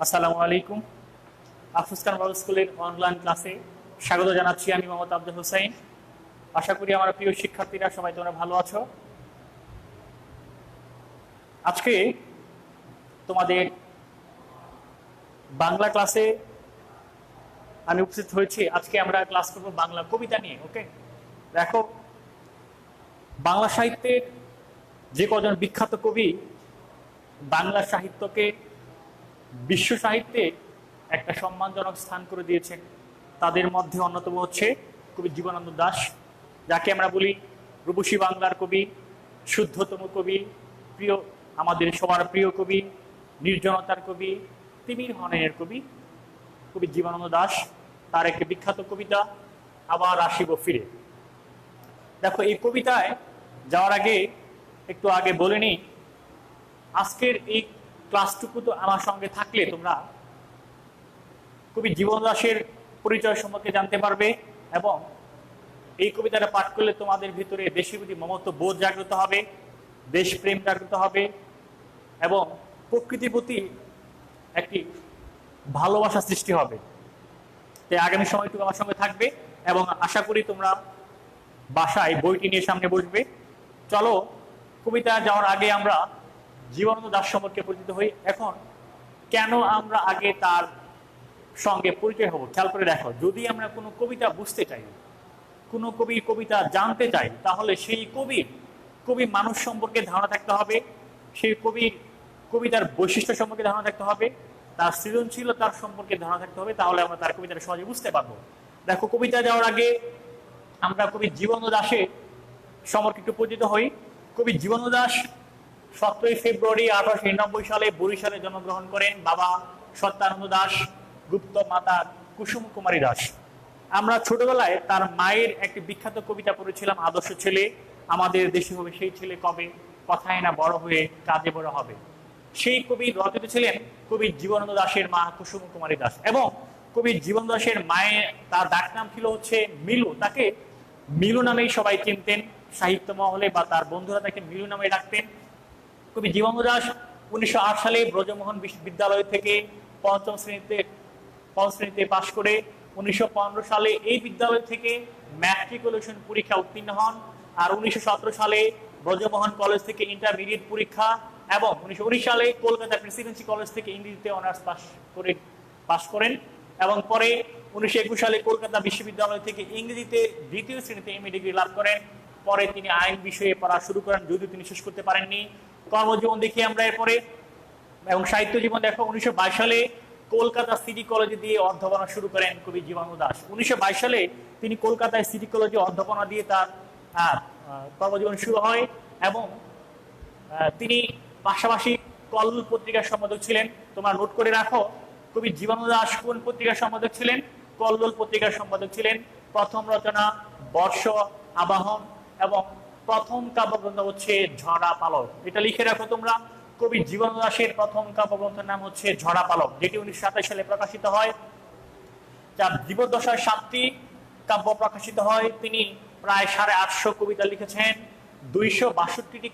আসসালামু আলাইকুম। আফরোজ খান বাবু স্কুলের অনলাইন ক্লাসে স্বাগত জানাচ্ছি। আমি মোহাম্মদ আব্দুল হোসাইন। আশা করি আমার প্রিয় শিক্ষার্থীরা সবাই তোমরা ভালো আছো। আজকে তোমাদের বাংলা ক্লাসে আমি উপস্থিত হয়েছি। আজকে আমরা ক্লাস করব বাংলা কবিতা নিয়ে। ওকে, দেখো, বাংলা সাহিত্যের যে কজন বিখ্যাত কবি বাংলা সাহিত্যকে বিশ্ব সাহিত্যে একটা সম্মানজনক স্থান করে দিয়েছেন, তাদের মধ্যে অন্যতম হচ্ছে কবি জীবনানন্দ দাশ, যাকে আমরা বলি রূপসী বাংলার কবি, শুদ্ধতম কবি, প্রিয়, আমাদের সবার প্রিয় কবি, নির্জনতার কবি, তিমির হননের কবি, কবি জীবনানন্দ দাশ। তার একটি বিখ্যাত কবিতা আবার আসিব ফিরে। দেখো, এই কবিতায় যাওয়ার আগে একটু আগে বলে নিই, আজকের এই ক্লাসটুকু তো আমার সঙ্গে থাকলে তোমরা কবি জীবনানন্দ দাশের পরিচয় সম্পর্কে জানতে পারবে এবং এই কবিতাটা পাঠ করলে তোমাদের ভিতরে দেশের প্রতি মমত্ব বোধ জাগ্রত হবে, দেশপ্রেম জাগ্রত হবে এবং প্রকৃতির প্রতি একটি ভালোবাসা সৃষ্টি হবে। তাই আগামী সময়টুকু আমার সঙ্গে থাকবে এবং আশা করি তোমরা বাসায় বইটি নিয়ে সামনে বসবে। চলো, কবিতা যাওয়ার আগে আমরা জীবনানন্দ দাশ সম্পর্কে পরিচিত হই। এখন কেন আমরা আগে তার সঙ্গে পরিচয় হব, খেয়াল করে দেখো। যদি আমরা কোনো কবিতা বুঝতে চাই, কোনো কবির কবিতা জানতে চাই, তাহলে সেই কবি মানুষ সম্পর্কে ধারণা থাকতে হবে, সেই কবিতার বৈশিষ্ট্য সম্পর্কে ধারণা থাকতে হবে, তার সৃজনশীলতার সম্পর্কে ধারণা থাকতে হবে, তাহলে আমরা তার কবিতাটা সহজে বুঝতে পারবো। দেখো, কবিতা যাওয়ার আগে আমরা কবি জীবনানন্দ দাশের সম্পর্কে একটু পরিচিত হই। কবি জীবনানন্দ দাশ 17 ফেব্রুয়ারি 1899 সালে বরিশালে জন্মগ্রহণ করেন। বাবা সত্যানন্দ দাশ গুপ্ত, মাতা কুসুম কুমারী দাস। আমরা ছোটবেলায় তার মায়ের একটি বিখ্যাত কবিতা পড়েছিলাম, আদর্শ ছেলে আমাদের দেশে হবে সেই ছেলে কবে, কথায় না বড় হয়ে কাজে বড় হবে। সেই কবি রচিত ছিলেন কবি জীবনানন্দ দাশের মা কুসুম কুমারী দাস এবং কবি জীবনানন্দ দাশের মায়ের তার ডাক নাম ছিল হচ্ছে মিলু। তাকে মিলু নামেই সবাই চিনতেন সাহিত্য মহলে, বা তার বন্ধুরা তাকে মিলু নামে ডাকতেন। কবি জীবনানন্দ দাশ 1908 সালে ব্রজমোহন বিদ্যালয় থেকে পঞ্চম শ্রেণীতে পাশ করে 1915 সালে এই বিদ্যালয় থেকে ম্যাট্রিকুলেশন পরীক্ষা উত্তীর্ণ হন। আর 1917 সালে ব্রজমোহন কলেজ থেকে ইন্টারমিডিয়েট পরীক্ষা এবং 1919 সালে কলকাতা প্রেসিডেন্সি কলেজ থেকে ইংরেজিতে অনার্স পাশ করেন এবং পরে 1921 সালে কলকাতা বিশ্ববিদ্যালয় থেকে ইংরেজিতে দ্বিতীয় শ্রেণীতে এমএ ডিগ্রি লাভ করেন। পরে তিনি আইন বিষয়ে পড়া শুরু করেন, যদিও তিনি শেষ করতে পারেননি। কর্মজীবন দেখি আমরা এরপরে, এবং সাহিত্য জীবন দেখো। 1922 সালে কলকাতা সিটি কলেজে দিয়ে অধ্যাপনা শুরু করেন কবি জীবনানন্দ দাশ। 1922 সালে তিনি কলকাতায় সিটি কলেজে অধ্যাপনা দিয়ে তার কর্মজীবন শুরু হয় এবং তিনি পাশাপাশি কল্লোল পত্রিকার সম্পাদক ছিলেন। তোমরা নোট করে রাখো, কবি জীবনানন্দ দাশ কোন পত্রিকার সম্পাদক ছিলেন? কল্লোল পত্রিকার সম্পাদক ছিলেন। প্রথম রচনা বর্ষ আবাহন এবং প্রথম কাব্যগ্রন্থ হচ্ছে ঝরা পালক। এটা লিখে রাখো তোমরা। কবি জীবনানন্দ দাশের প্রথম কাব্যগ্রন্থের নাম হচ্ছে ঝরা পালক, যেটি 1927 সালে প্রকাশিত হয়। যার জীবদ্দশায় 7টি কাব্য প্রকাশিত হয়। তিনি প্রায় 850 কবিতা লিখেছেন। 262টি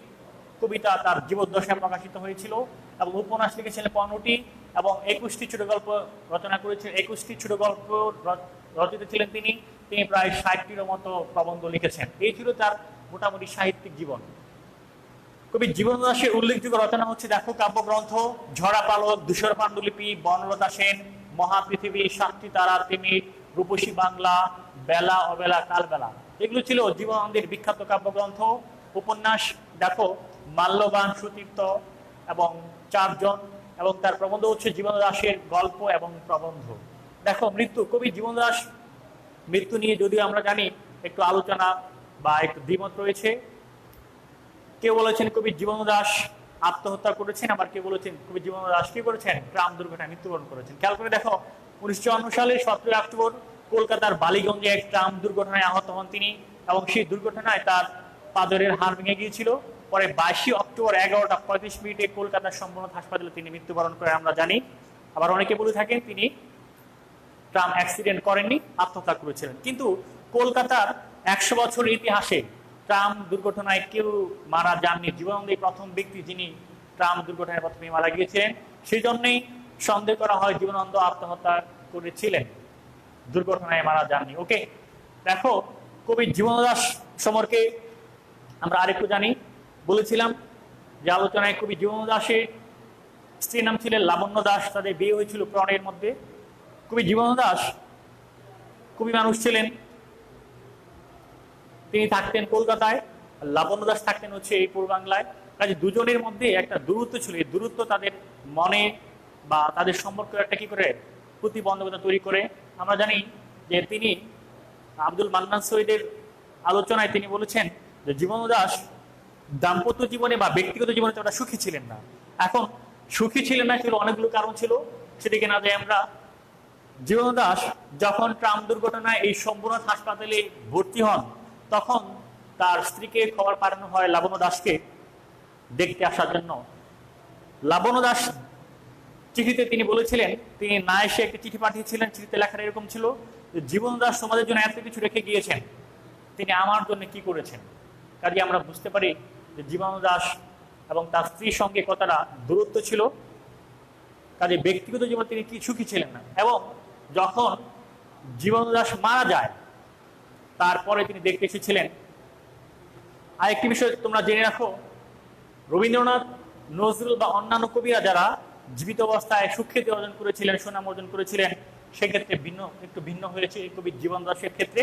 কবিতা তার জীবদ্দশায় প্রকাশিত হয়েছিল এবং উপন্যাস লিখেছিলেন 15টি এবং 21টি ছোট গল্প রচনা করেছিলেন। 21টি ছোট গল্প রচিত ছিলেন তিনি। তিনি প্রায় 60টির মতো প্রবন্ধ লিখেছেন। এই ছিল তার মোটামুটি সাহিত্যিক জীবন। কবি জীবনানন্দ দাশের উল্লেখযোগ্য রচনা হচ্ছে, দেখো, কাব্যগ্রন্থ ঝরা পালক, ধূসর পাণ্ডুলিপি, বনলতা সেন, মহাপৃথিবী, সাতটি তারা, তিমির, রূপসী বাংলা, বেলা অবেলা কালবেলা। এগুলো ছিল জীবনানন্দের বিখ্যাত কাব্যগ্রন্থ। উপন্যাস দেখো, মাল্যবান, সুতীর্থ এবং 4 জন, এবং তার প্রবন্ধ হচ্ছে জীবনানন্দ দাশের গল্প এবং প্রবন্ধ। দেখো, মৃত্যু, কবি জীবনানন্দ দাশ মৃত্যু নিয়ে যদিও আমরা জানি একটু আলোচনা বা একটু দ্বিমত রয়েছে। কেউ বলেছেন কবি জীবনানন্দ দাশ আত্মহত্যা করেছেন, আবার কেউ বলেছেন কবি জীবনানন্দ দাশ কি করেছেন, ট্রাম দুর্ঘটনায় মৃত্যুবরণ করেছেন। খেয়াল করে দেখো, 1954 সালে 17 অক্টোবর কলকাতার বালিগঞ্জে এক ট্রাম দুর্ঘটনায় আহত হন তিনি এবং সেই দুর্ঘটনায় তার পাঁজরের হাড় ভেঙে গিয়েছিল। পরে 22 অক্টোবর 11টা 35 কলকাতার সম্পূর্ণ হাসপাতালে তিনি মৃত্যুবরণ করে আমরা জানি। আবার অনেকে বলে থাকেন তিনি ট্রাম অ্যাক্সিডেন্ট করেননি, আত্মহত্যা করেছিলেন। কিন্তু কলকাতার 100 বছরের ইতিহাসে ট্রাম দুর্ঘটনায় কেউ মারা যাননি। জীবনানন্দ প্রথম ব্যক্তি যিনি ট্রাম দুর্ঘটনায় প্রথমে মারা গিয়েছিলেন। সেই জন্যই সন্দেহ করা হয় জীবনানন্দ আত্মহত্যা করেছিলেন, দুর্ঘটনায় মারা যাননি। ওকে, দেখো কবি জীবনানন্দ দাশ সম্পর্কে আমরা আরেকটু জানি। বলেছিলাম যে আলোচনায় কবি জীবনানন্দ দাশের স্ত্রীর নাম ছিলেন লাবণ্য দাস, তাদের বিয়ে হয়েছিল প্রণয়ের মধ্যে। কবি জীবনানন্দ দাশ কবি মানুষ ছিলেন, তিনি থাকতেন কলকাতায়, লাবণ্য দাস থাকতেন হচ্ছে এই পূর্ব বাংলায়। কাজে দুজনের মধ্যে একটা দূরত্ব ছিল, এই দূরত্ব তাদের মনে বা তাদের সম্পর্ক একটা কি করে প্রতিবন্ধকতা তৈরি করে। আমরা জানি যে তিনি আব্দুল মান্নান সৈয়দের আলোচনায় তিনি বলেছেন যে জীবনানন্দ দাশ দাম্পত্য জীবনে বা ব্যক্তিগত জীবনে তারা সুখী ছিলেন না। এখন সুখী ছিলেন না ছিল অনেকগুলো কারণ ছিল, সেদিকে না যাই আমরা। জীবনানন্দ দাশ যখন ট্রাম দুর্ঘটনায় এই শম্ভুনাথ হাসপাতালে ভর্তি হন, তখন তার স্ত্রীকে খবর পাঠানো হয় লাবণ্য দাসকে দেখতে আসার জন্য। লাবণ্য দাস চিঠিতে তিনি বলেছিলেন, তিনি না এসে একটি চিঠি পাঠিয়েছিলেন, চিঠিতে লেখাটা এরকম ছিল যে জীবনানন্দ দাশ সমাজের জন্য এত কিছু রেখে গিয়েছেন, তিনি আমার জন্য কি করেছেন। কাজে আমরা বুঝতে পারি যে জীবনানন্দ দাশ এবং তার স্ত্রীর সঙ্গে কতটা দূরত্ব ছিল। কাজে ব্যক্তিগত জীবনে তিনি কি সুখী ছিলেন না। এবং যখন জীবনানন্দ দাশ মারা যায়, তারপরে তিনি দেখতে এসেছিলেন। আরেকটি বিষয় তোমরা জেনে রাখো, রবীন্দ্রনাথ, নজরুল বা অন্যান্য কবিরা যারা জীবিত অবস্থায় সুখ্যাতি অর্জন করেছিলেন, সুনাম অর্জন করেছিলেন, সেক্ষেত্রে একটু ভিন্ন হয়েছে এই কবি জীবনানন্দ দাশের ক্ষেত্রে।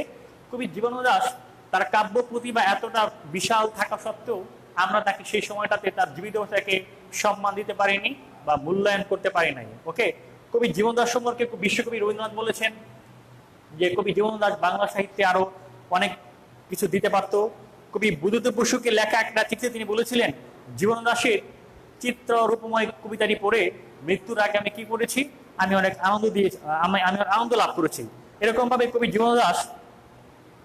কবি জীবনানন্দ দাশ তার কাব্য প্রতিভা এতটা বিশাল থাকা সত্ত্বেও আমরা তাকে সেই সময়টাতে তার জীবিত অবস্থাকে সম্মান দিতে পারিনি বা মূল্যায়ন করতে পারি নাই। ওকে, কবি জীবনানন্দ দাশ সম্পর্কে বিশ্বকবি রবীন্দ্রনাথ বলেছেন যে কবি জীবনানন্দ দাশ বাংলা সাহিত্যে আরো অনেক কিছু দিতে পারত। কবি বুদ্ধদেব বসুকে লেখা একটা চিঠিতে তিনি বলেছিলেন, জীবনানন্দ দাশের চিত্র রূপময় কবিতাটি পড়ে মৃত্যুর আগে আমি কি করেছি, আমি অনেক আনন্দ দিয়েছি, আমি আনন্দ লাভ করেছি। এরকম ভাবে কবি জীবনানন্দ দাশ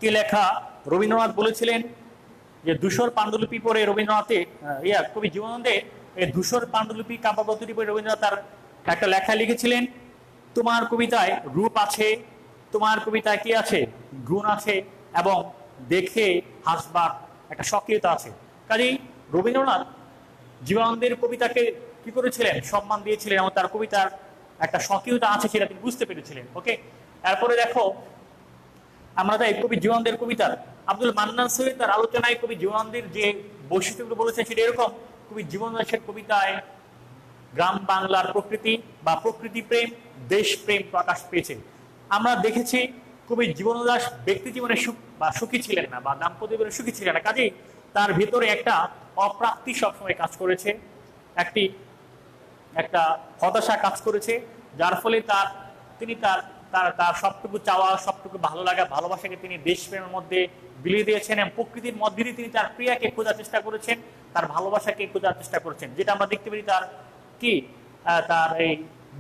কে লেখা রবীন্দ্রনাথ বলেছিলেন যে ধূসর পাণ্ডুলিপি পড়ে রবীন্দ্রনাথে কবি জীবনানন্দের এই ধূসর পাণ্ডুলিপি কাব্যগ্রন্থটি পড়ে রবীন্দ্রনাথ তার একটা লেখা লিখেছিলেন, তোমার কবিতায় রূপ আছে, তোমার কবিতায় কি আছে, গুণ আছে, এবং দেখে হাসবার একটা সক্রিয়তা আছে। কাজেই রবীন্দ্রনাথ জীবনানন্দের কবিতাকে কি করেছিলেন, সম্মান দিয়েছিলেন, এবং তার কবিতার একটা সক্রিয়তা আছে সেটা তিনি বুঝতে পেরেছিলেন। ওকে, এরপরে দেখো আমরা তাই কবি জীবনানন্দের কবিতার আব্দুল মান্নান সৈয়দ তার আলোচনায় কবি জীবনানন্দের যে বৈশিষ্ট্যগুলো বলেছেন সেটা এরকম। কবি জীবনানন্দ দাশের কবিতায় গ্রাম বাংলার প্রকৃতি বা প্রকৃতি প্রেম, দেশ প্রেম প্রকাশ পেয়েছে। আমরা দেখেছি কবি জীবনানন্দ দাশ ব্যক্তি জীবনে সুখ বা সুখী ছিলেন না বা দাম্পত্য জীবনে সুখী ছিলেন না। কাজেই তার ভেতরে একটা অপ্রাপ্তি সবসময় কাজ করেছে, একটা হতাশা কাজ করেছে, যার ফলে তিনি তার সবটুকু চাওয়া, সবটুকু ভালো লাগা, ভালোবাসাকে তিনি দেশপ্রেমের মধ্যে বিলিয়ে দিয়েছেন এবং প্রকৃতির মধ্যে দিয়ে তিনি তার প্রিয়াকে খোঁজার চেষ্টা করেছেন, তার ভালোবাসাকে খোঁজার চেষ্টা করেছেন, যেটা আমরা দেখতে পারি তার এই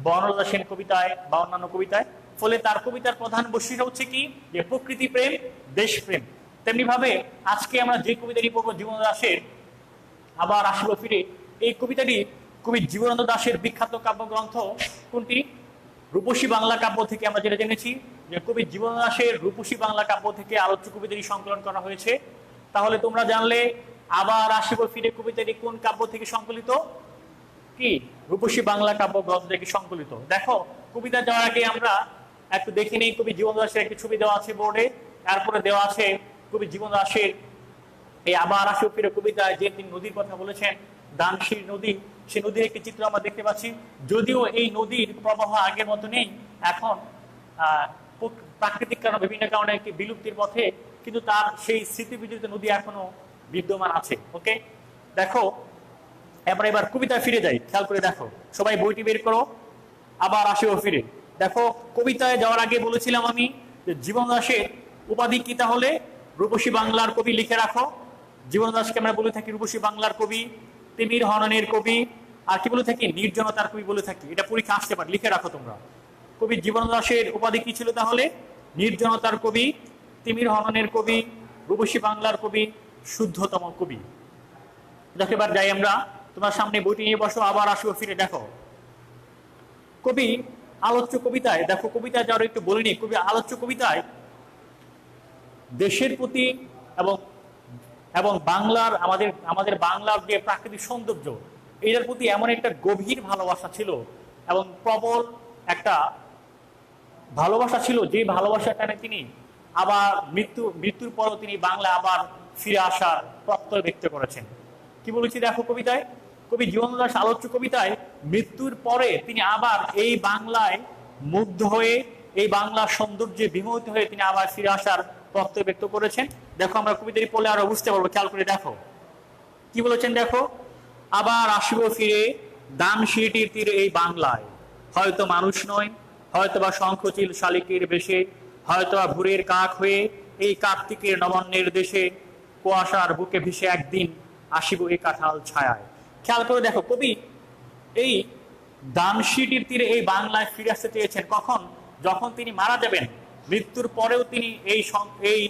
বনলতা সেন কবিতায় বা অন্যান্য কবিতায়। ফলে তার কবিতার প্রধান বৈশিষ্ট্য হচ্ছে কি, যে প্রকৃতি প্রেম, দেশপ্রেম। তেমনি ভাবে আজকে আমরা যে কবিতাটি পড়বো জীবনানন্দ দাশের আবার আসিব ফিরে, এই কবিতাটি কবি জীবনানন্দ দাশের বিখ্যাত কাব্যগ্রন্থ কোনটি, রূপসী বাংলা কাব্য থেকে আমরা যেটা জেনেছি যে কবি জীবনানন্দ দাশের রূপসী বাংলা কাব্য থেকে আলোচ্য কবিতাটি সংকলন করা হয়েছে। তাহলে তোমরা জানলে আবার আসিব ফিরে কবিতাটি কোন কাব্য থেকে সংকলিত, কি রূপসী বাংলা কাব্য গ্রন্থ থেকে সংকলিত। দেখো কবিতা যাওয়ার আগে আমরা একটু দেখে নিই, কবি জীবনানন্দ দাশের একটি ছবি দেওয়া আছে বোর্ডে, তারপরে দেওয়া আছে কবি জীবনানন্দ দাশের এই আবার আসিব ফিরে কবিতায় যে তিনি নদীর কথা বলেছেন, দানশীর নদী, সেই নদীর একটি চিত্র আমরা দেখতে পাচ্ছি। যদিও এই নদীর প্রবাহ আগের মতো নেই, এখন প্রাকৃতিক কারণ বিভিন্ন কারণে একটি বিলুপ্তির পথে, কিন্তু তার সেই স্মৃতি বিজড়িত নদী এখনো বিদ্যমান আছে। ওকে, দেখো এবার কবিতায় ফিরে যাই, খেয়াল করে দেখো, সবাই বইটি বের করো, আবার আসিব ফিরে। দেখো কবিতায় যাওয়ার আগে বলেছিলাম আমি যে জীবনানন্দ দাশের উপাধি কি, তাহলে রূপসী বাংলার কবি লিখে রাখো। জীবনানন্দ দাশকে আমরা বলে থাকি রূপসী বাংলার কবি, তিমির হননের কবি, আর কি বলে থাকি, নির্জনতার কবি বলে থাকি। এটা পরীক্ষা আসতে পারে, লিখে রাখো তোমরা। কবি জীবনানন্দ দাশের উপাধি কি ছিল তাহলে, নির্জনতার কবি, তিমির হননের কবি, রূপসী বাংলার কবি, শুদ্ধতম কবি। দেখো এবার যাই আমরা, তোমার সামনে বইটি নিয়ে বসো, আবার আসিব ফিরে। দেখো কবি আলোচ্য কবিতায়, দেখো কবিতায় যারা একটু বলিনি, কবি আলোচ্য কবিতায় দেশের প্রতি এবং বাংলার আমাদের বাংলার যে প্রাকৃতিক সৌন্দর্য, এটার প্রতি এমন একটা গভীর ভালোবাসা ছিল এবং প্রবল একটা ভালোবাসা ছিল, যে ভালোবাসার কারণে তিনি আবার মৃত্যুর পরও তিনি বাংলায় আবার ফিরে আসার প্রত্যয় ব্যক্ত করেছেন। কি বলেছি দেখো কবিতায়, কবি জীবনানন্দ দাশ আলোচ্য কবিতায় মৃত্যুর পরে তিনি আবার এই বাংলায় মুগ্ধ হয়ে, এই বাংলার সৌন্দর্যে বিমোহিত হয়ে তিনি আবার ফিরে আসার প্রত্যয় ব্যক্ত করেছেন। দেখো আমরা কবিতাটি পড়লে আরো বুঝতে পারবো, খেয়াল করে দেখো কি বলেছেন দেখো। আবার আসিব ফিরে দানশিটির তীরে এই বাংলায়, হয়তো মানুষ নয়, হয়তো বা শঙ্খচিল শালিকের বেশে, হয়তো বা ভোরের কাক হয়ে এই কার্তিকের নবান্নের দেশে, কুয়াশার বুকে ভেসে একদিন আসিব এই কাঁঠাল ছায়ায়। খেয়াল করে দেখো কবি এই দানশিটির তীরে এই বাংলায় ফিরে আসতে চেয়েছেন কখন, যখন তিনি মারা যাবেন। মৃত্যুর পরেও তিনি এই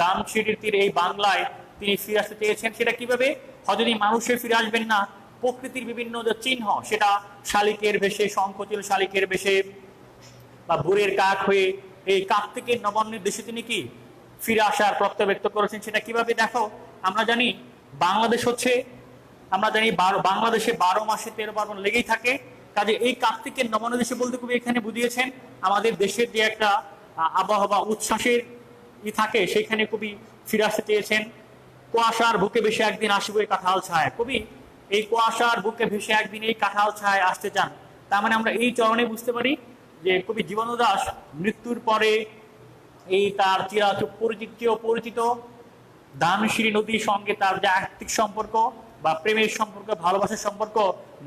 দানশিটির তীরে এই বাংলায় তিনি ফিরে আসতে চেয়েছেন। সেটা কিভাবে? হয়তো তিনি মানুষে ফিরে আসবেন না, প্রকৃতির বিভিন্ন যে চিহ্ন, সেটা শালিকের বেশে, শঙ্খচিল শালিকের বেশে বা ভোরের কাক হয়ে এই কার্তিকের নবান্নের দেশে তিনি কি ফিরে আসার প্রত্যয় ব্যক্ত করেছেন। সেটা কিভাবে দেখো, আমরা জানি বাংলাদেশ হচ্ছে, আমরা জানি বাংলাদেশে 12 মাসে 13 পার্বণ লেগেই থাকে। কাজে এই কার্তিকের নবান্ন দেশে বলতে কবি এখানে বুঝিয়েছেন আমাদের দেশের যে একটা আবহাওয়া উচ্ছ্বাসের থাকে, সেখানে কবি ফিরে আসতে চেয়েছেন। কুয়াশার বুকে ভেসে একদিন আসিব এই কাঁঠাল ছায়, কবি এই কুয়াশার বুকে ভেসে একদিন এই কাঁঠাল ছায় আসতে চান। তার মানে আমরা এই চরণে বুঝতে পারি যে কবি জীবনানন্দ দাশ মৃত্যুর পরে এই তার পরিচিত দানশিরি নদীর সঙ্গে তার যে আত্মিক সম্পর্ক বা প্রেমের সম্পর্ক, ভালোবাসার সম্পর্ক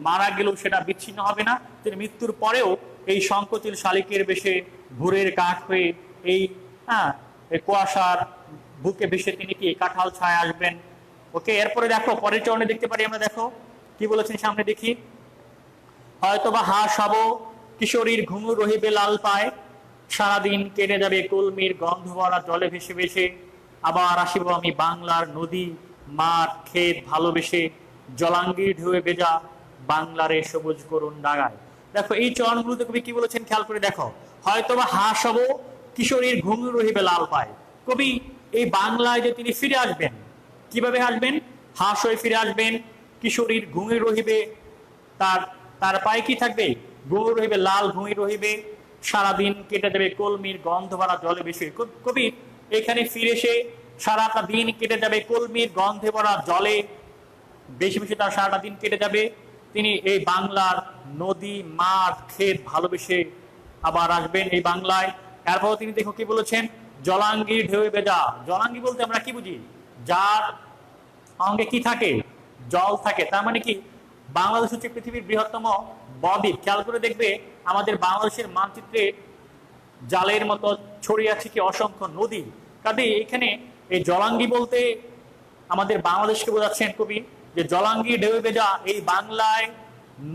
মারা গেলেও সেটা বিচ্ছিন্ন হবে না। তিনি মৃত্যুর পরেও এই শঙ্খচিল শালিকের বেশে, ভোরের কাক হয়ে এই কুয়াশার বুকে ভেসে তিনি কি কাঁঠাল ছায় আসবেন। ওকে, এরপরে দেখো পরের চরণে দেখতে পারি আমরা, দেখো কি বলেছেন সামনে দেখি। হয়তো বা হাঁস হব কিশোরীর ঘুঙুর রহিবে লাল পায়, সারাদিন কেটে যাবে কলমির গন্ধ ভরা জলে ভেসে ভেসে, আবার আসিব আমি বাংলার নদী মাঠ ক্ষেত ভালোবেসে, জলাঙ্গির ঢেউয়ে ভেজা বাংলারে সবুজ করুন ডাগায়। দেখো এই চরণগুলোতে কবি কি বলেছেন খেয়াল করে দেখো। হয়তো বা হাঁস হব কিশোরীর ঘুঙুর রহিবে লাল পায়, কবি এই বাংলায় যে তিনি ফিরে আসবেন, কিভাবে আসবেন? হাঁস হয়ে ফিরে আসবেন, কিশোরীর ঘুঙুর রহিবে, তার পায়ে কি থাকবে? ঘুঙুর রহিবে, লাল ঘুঙুর রহিবে, সারাদিন কেটে যাবে কলমির গন্ধ ভরা জলে ভেসে। কবি এখানে ফিরে এসে সারাটা দিন কেটে যাবে কলমির গন্ধে ভরা জলে বেশি বেশি, তার সারাটা দিন কেটে যাবে। তিনি এই বাংলার নদী মাঠ ক্ষেত ভালোবেসে আবার আসবেন এই বাংলায়। এরপর তিনি দেখো কি বলেছেন, জলাঙ্গির ঢেউয়ে ভেজা। জলাঙ্গি বলতে আমরা কি বুঝি? যার অঙ্গে কি থাকে? জল থাকে। তার মানে কি বাংলাদেশ হচ্ছে পৃথিবীর বৃহত্তম বদ্বীপ। খেয়াল করে দেখবে আমাদের বাংলাদেশের মানচিত্রে জালের মতো ছড়িয়ে আছে কি অসংখ্য নদী। কাজে এখানে এই জলাঙ্গি বলতে আমাদের বাংলাদেশকে বোঝাচ্ছেন কবি, যে জলাঙ্গি ঢেউয়ে ভেজা এই বাংলায়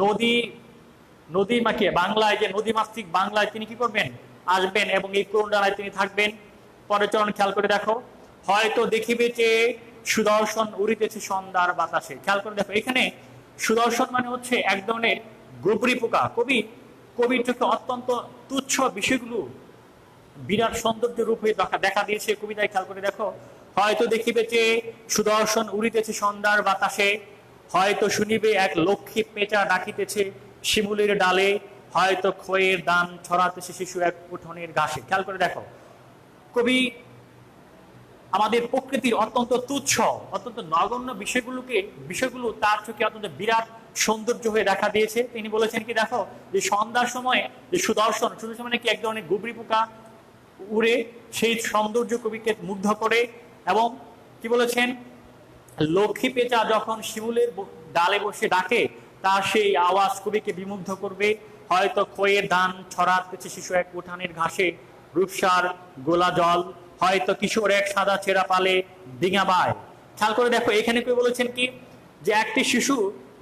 নদী মাখিয়ে, বাংলায় যে নদী মাতৃক বাংলায় তিনি কি করবেন? আসবেন এবং এই করুণ ডালায় তিনি থাকবেন। পরের চরণ খেয়াল করে দেখো। হয়তো দেখিবে যে সুদর্শন উড়িতেছে সন্ধ্যার বাতাসে। খেয়াল করে দেখো এখানে সুদর্শন মানে হচ্ছে এক ধরনের গোবরি পোকা। কবির চোখে অত্যন্ত তুচ্ছ বিষয়গুলো বিরাট সৌন্দর্য রূপে দেখা দিয়েছে কবিতায়। খেয়াল করে দেখো, হয়তো দেখিবে যে সুদর্শন উড়িতেছে সন্ধ্যার বাতাসে, হয়তো শুনিবে এক লক্ষ্মী পেঁচা ডাকিতেছে শিমুলের ডালে, হয়তো খয়ের দান ছড়াতেছে শিশু এক উঠোনের ঘাসে। খেয়াল করে দেখো কবি আমাদের প্রকৃতির অত্যন্ত তুচ্ছ, অত্যন্ত নগণ্য বিষয়গুলো তার চোখে অত্যন্ত বিরাট সৌন্দর্য হয়ে দেখা দিয়েছে। তিনি বলেছেন কি দেখো, যে সন্ধ্যার সময় যে সুদর্শন মানে কি এক ধরনের গুবরি পোকা উড়ে, সেই সৌন্দর্য কবিকে মুগ্ধ করে। এবং কি বলেছেন, লক্ষ্মী পেঁচা যখন শিমুলের ডালে বসে ডাকে, তার সেই আওয়াজ কবিকে বিমুগ্ধ করবে। হয়তো খয়ের ধান ছড়াতেছে শিশু এক উঠানের ঘাসে, রূপসার গোলা জল, হয়তো কিশোর এক সাদা ছেঁড়া পালে ডিঙা বায়। খেয়াল করে দেখো এখানে কবি বলেছেন কি, যে একটি শিশু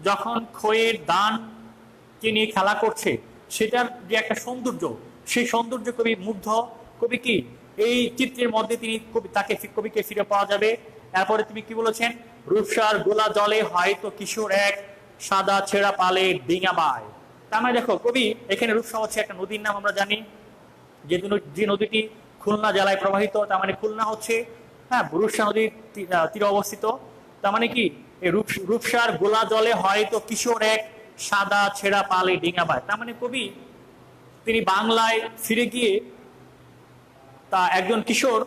যখন খয়ের দানকে নিয়ে খেলা করছে, সেটার যে একটা সৌন্দর্য, সেই সৌন্দর্য কবি মুগ্ধ। কবি কি এই চিত্রের মধ্যে তিনি কবিকে ফিরে পাওয়া যাবে। এরপরে তুমি কি বলেছেন, রূপসার গোলা জলে, হয়তো কিশোর এক সাদা ছেঁড়া পালে ডিঙা বায়। তার মানে দেখো কবি এখানে রূপসা হচ্ছে একটা নদীর নাম, আমরা জানি যে নদীটি খুলনা জেলায় প্রবাহিত। তার মানে খুলনা হচ্ছে রূপসা নদীর তীরে অবস্থিত। তার মানে কি এই রূপসার গোলা জলে, হয়তো কিশোর এক সাদা ছেঁড়া পালে ডিঙাবায়। তার মানে কবি তিনি বাংলায় ফিরে গিয়ে তা একজন কিশোর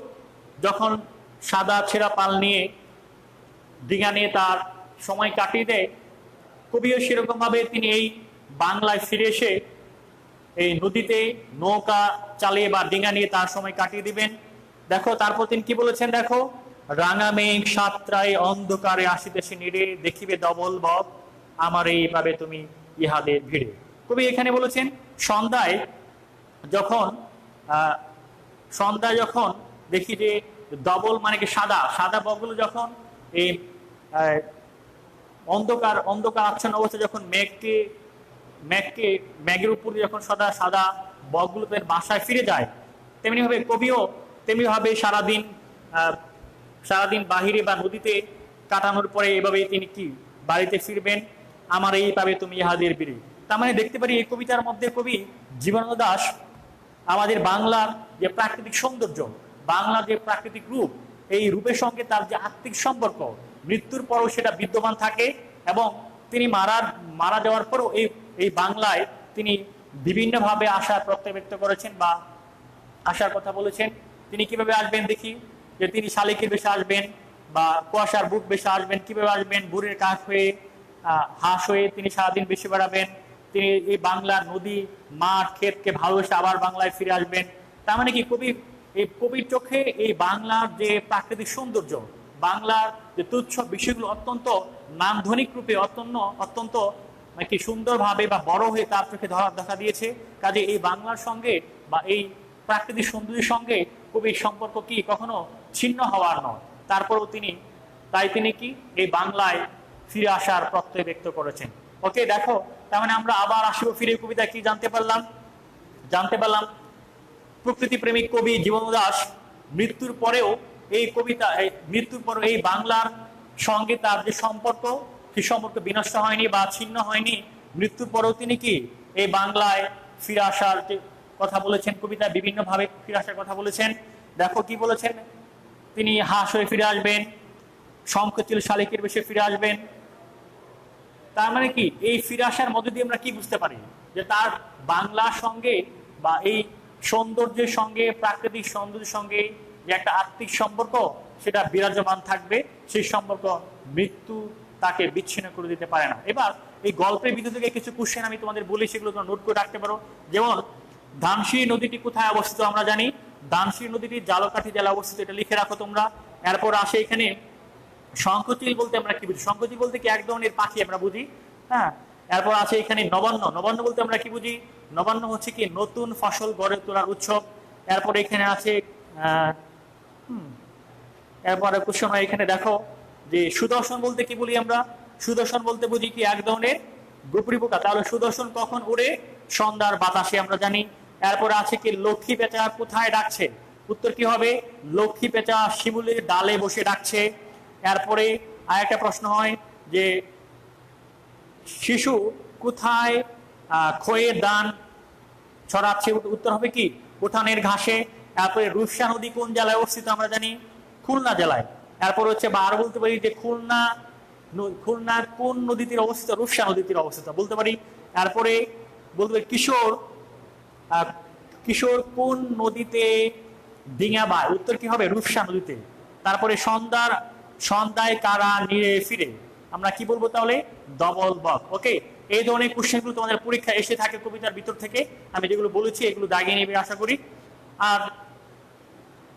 যখন সাদা ছেঁড়া পাল নিয়ে ডিঙা নিয়ে তার সময় কাটিয়ে দেয়, কবিও সেরকম ভাবে তিনি এই বাংলায় ফিরে এসে এই নদীতে নৌকা চালিয়ে বা ডিঙা নিয়ে তার সময় কাটিয়ে দিবেন। দেখো তারপর তিনি কি বলেছেন, দেখো, রাঙা মেঘ সাতটায় অন্ধকারে আসিতেছে নিড়ে, দেখিবে ডবল বক আমার এইভাবে তুমি ইহাদের ভিড়ে। কবি এখানে বলেছেন সন্ধ্যায় যখন দেখি যে ডবল মানে কি সাদা সাদা বকগুলো যখন এই অন্ধকার আচ্ছন্ন অবস্থা যখন মেঘের উপর যখন সাদা সাদা বকগুলো তাদের বাসায় ফিরে যায়, তেমনি ভাবে কবিও তেমনি ভাবে সারাদিন বাহিরে বা নদীতে কাটানোর পরে এভাবে তিনি কি বাড়িতে ফিরবেন, আমার এইভাবে তুমি ইহাদের ভিড়ে। তার মানে দেখতে পারি এই কবিতার মধ্যে কবি জীবনানন্দ দাশ আমাদের বাংলার যে প্রাকৃতিক সৌন্দর্য, বাংলার যে প্রাকৃতিক রূপ, এই রূপের সঙ্গে তার যে আত্মিক সম্পর্ক মৃত্যুর পরও সেটা বিদ্যমান থাকে এবং তিনি মারা যাওয়ার পরও এই বাংলায় তিনি বিভিন্নভাবে আশার প্রত্যয় ব্যক্ত করেছেন বা আশার কথা বলেছেন। তিনি কিভাবে আসবেন দেখি, যে তিনি শালিকের বেশে আসবেন বা কুয়াশার বুক বেশে আসবেন, কিভাবে আসবেন, বুড়ের কাঠ হয়ে হাঁস হয়ে তিনি সারাদিন বেশি বেড়াবেন, তিনি এই বাংলার নদী মাঠ ক্ষেতকে ভালোবেসে আবার বাংলায় ফিরে আসবেন। তার মানে কি কবির চোখে এই বাংলার যে প্রাকৃতিক সৌন্দর্য, বাংলার যে তুচ্ছ বিষয়গুলো অত্যন্ত নান্দনিক রূপে অত্যন্ত কি সুন্দরভাবে বা বড় হয়ে তার চোখে দেখা দিয়েছে। কাজে এই বাংলার সঙ্গে বা এই প্রাকৃতিক সৌন্দর্যের সঙ্গে কবির সম্পর্ক কি কখনো ছিন্ন হওয়ার নয়। তারপরেও তিনি কি এই বাংলায় ফিরে আসার প্রত্যয় ব্যক্ত করেছেন। ওকে, দেখো, তার মানে আমরা আবার আসবো ফিরে কবিতা কি জানতে পারলাম প্রকৃতি প্রেমিক কবি জীবনানন্দ দাশ মৃত্যুর পরেও এই বাংলার সঙ্গে তার যে সম্পর্ক, সেই সম্পর্ক বিনষ্ট হয়নি বা ছিন্ন হয়নি। মৃত্যুর পরেও তিনি কি এই বাংলায় ফিরে আসার যে কথা বলেছেন, কবিতা বিভিন্ন ভাবে ফিরে আসার কথা বলেছেন। দেখো কি বলেছেন, তিনি হাঁস হয়ে ফিরে আসবেন, শঙ্খচিল শালিকের বেশে ফিরে আসবেন। তার মানে কি এই ফিরে আসার মধ্যে দিয়ে আমরা কি বুঝতে পারি, যে তার বাংলার সঙ্গে বা এই সৌন্দর্যের সঙ্গে প্রাকৃতিক সৌন্দর্যের সঙ্গে যে একটা আত্মিক সম্পর্ক সেটা বিরাজমান থাকবে, সেই সম্পর্ক মৃত্যু তাকে বিচ্ছিন্ন করে দিতে পারে না। এবার এই গল্পের ভিতর থেকে কিছু কোশ্চেন আমি তোমাদের বলি, সেগুলো তোমরা নোট করে রাখতে পারো। যেমন ধানসিঁড়ি নদীটি কোথায় অবস্থিত আমরা জানি, ধানসিঁড়ি নদীটি ঝালকাঠি জেলা অবস্থিত, এটা লিখে রাখো তোমরা। এরপর আসে এখানে শঙ্খচিল বলতে আমরা কি বুঝি, শঙ্খচিল বলতে কি এক ধরনের পাখি আমরা বুঝি, হ্যাঁ। এরপর আছে এখানে নবান্ন বলতে আমরা কি বুঝি, নবান্ন হচ্ছে কি নতুন ফসল গড়ে তোলার উৎসব। এরপর এখানে আছে এরপরে কোশ্চেন হয় এখানে, দেখো যে সুদর্শন বলতে কি বলি আমরা, সুদর্শন বলতে বুঝি কি এক ধরনের গুপরি পোকা। তাহলে সুদর্শন কখন উড়ে, সন্ধ্যার বাতাসে আমরা জানি। এরপর আছে কি লক্ষ্মী পেঁচা কোথায় ডাকছে, উত্তর কি হবে, লক্ষ্মী পেঁচা শিমুলের ডালে বসে ডাকছে। এরপরে আরেকটা প্রশ্ন হয় যে শিশু কোথায় খয়ের দান ছড়াচ্ছে, উত্তর হবে কি উঠানের ঘাসে। তারপরে রূপসা নদী কোন জেলায় অবস্থিত আমরা জানি, খুলনা জেলায়। এরপর হচ্ছে বা আরো বলতে পারি যে খুলনার কোন নদীতে অবস্থিত, রূপসা নদীতে অবস্থিত বলতে পারি। তারপরে বলতে পারি কিশোর কোন নদীতে ডিঙা বায়, উত্তর কি হবে রূপসা নদীতে। তারপরে সন্ধ্যায় কারা নিড়ে ফিরে, আমরা কি বলবো তাহলে, ডবল বক। ওকে, এই ধরনের কোশ্চেনগুলো তোমাদের পরীক্ষা এসে থাকে কবিতার ভিতর থেকে। আমি যেগুলো বলেছি এগুলো দাগিয়ে নেবে আশা করি। আর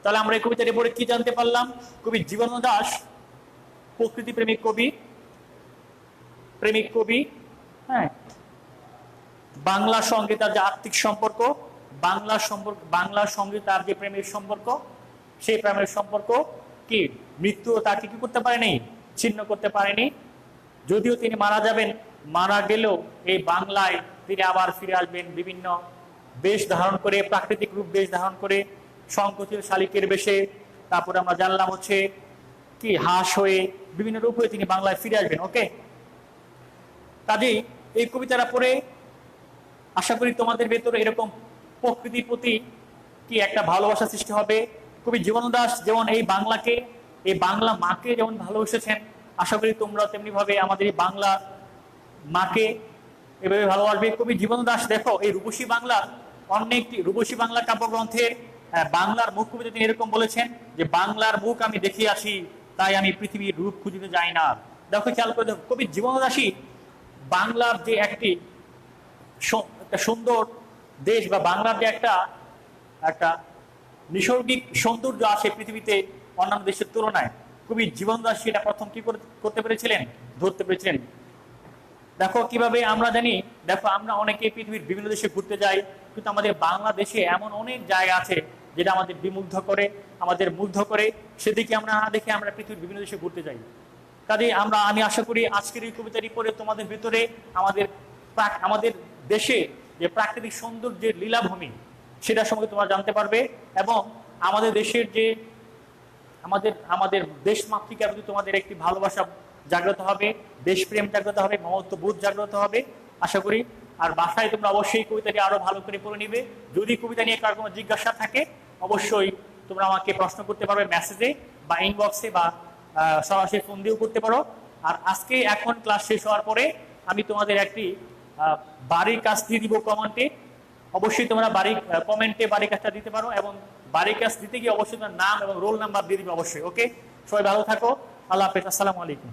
তাহলে আমরা এই কবিতার পরে কি জানতে পারলাম, কবি জীবনানন্দ দাশ প্রকৃতি প্রেমিক কবি, হ্যাঁ। বাংলার সঙ্গে তার যে আত্মিক সম্পর্ক, বাংলার সঙ্গে তার যে প্রেমের সম্পর্ক, সেই প্রেমের সম্পর্ক কি মৃত্যু তাকে কি করতে পারেনি, ছিন্ন করতে পারেনি। যদিও তিনি মারা যাবেন, মারা গেলেও এই বাংলায় তিনি আবার ফিরে আসবেন বিভিন্ন বেশ ধারণ করে, প্রাকৃতিক রূপ বেশ ধারণ করে, শঙ্খচিল শালিকের বেশে। তারপরে আমরা জানলাম হচ্ছে কি হাঁস হয়ে, বিভিন্ন রূপ হয়ে তিনি বাংলায় ফিরে আসবেন। ওকে, কাজেই এই কবিতাটা পড়ে আশা করি তোমাদের ভেতরে এরকম প্রকৃতির প্রতি কি একটা ভালোবাসা সৃষ্টি হবে। কবি জীবনানন্দ দাশ যেমন এই বাংলা মাকে যেমন ভালোবেসেছেন, আশা করি তোমরা তেমনি ভাবে আমাদের এই বাংলা মাকে এভাবে ভালোবাসবে। কবি জীবন দাস দেখো এই রূপসী বাংলা, অনেকটি রূপসী বাংলা কাব্যগ্রন্থের বাংলার মুখ কবিতা তিনি এরকম বলেছেন যে বাংলার মুখ আমি দেখিয়াছি, তাই আমি পৃথিবীর রূপ খুঁজিতে যাই না। দেখো খেয়াল করে দেখো, কবি জীবন দাসী বাংলার যে একটা সুন্দর দেশ বা বাংলার যে একটা একটা নৈসর্গিক সৌন্দর্য আছে পৃথিবীতে অন্যান্য দেশের তুলনায়, কবি জীবন দাস সেটা প্রথম কি করতে পেরেছিলেন, ধরতে পেরেছিলেন। দেখো কিভাবে আমরা জানি, দেখো আমরা অনেকে পৃথিবীর বিভিন্ন দেশে ঘুরতে যাই, কিন্তু আমাদের বাংলাদেশে এমন অনেক জায়গা আছে যেটা আমাদের বিমুগ্ধ করে, আমাদের মুগ্ধ করে, সেদিকে আমরা না দেখে আমরা পৃথিবীর বিভিন্ন দেশে ঘুরতে যাই। কাজে আমি আশা করি আজকের এই কবিতাটি পড়ে তোমাদের ভিতরে আমাদের দেশে যে প্রাকৃতিক সৌন্দর্যের লীলাভূমি সেটা সম্পর্কে তোমরা জানতে পারবে, এবং আমাদের দেশের যে আমাদের দেশ মাতৃকার প্রতি তোমাদের একটি ভালোবাসা জাগ্রত হবে, দেশপ্রেম জাগ্রত হবে, মমত্ববোধ জাগ্রত হবে আশা করি। আর বাসায় তোমরা অবশ্যই কবিতাটি আরো ভালো করে পড়ে নিবে। যদি কবিতা নিয়ে কার কোনো জিজ্ঞাসা থাকে অবশ্যই তোমরা আমাকে প্রশ্ন করতে পারবে মেসেজে বা ইনবক্সে, বা সরাসরি ফোন দিয়েও করতে পারো। আর আজকে এখন ক্লাস শেষ হওয়ার পরে আমি তোমাদের একটি বাড়ির কাজ দিয়ে দিব কমেন্টে, অবশ্যই তোমরা কমেন্টে বাড়ির কাজটা দিতে পারো, এবং বাড়ির কাজ দিতে গিয়ে অবশ্যই তোমার নাম এবং রোল নাম্বার দিয়ে দিবে অবশ্যই। ওকে, সবাই ভালো থাকো, আল্লাহ হাফেজ, আসসালামু আলাইকুম।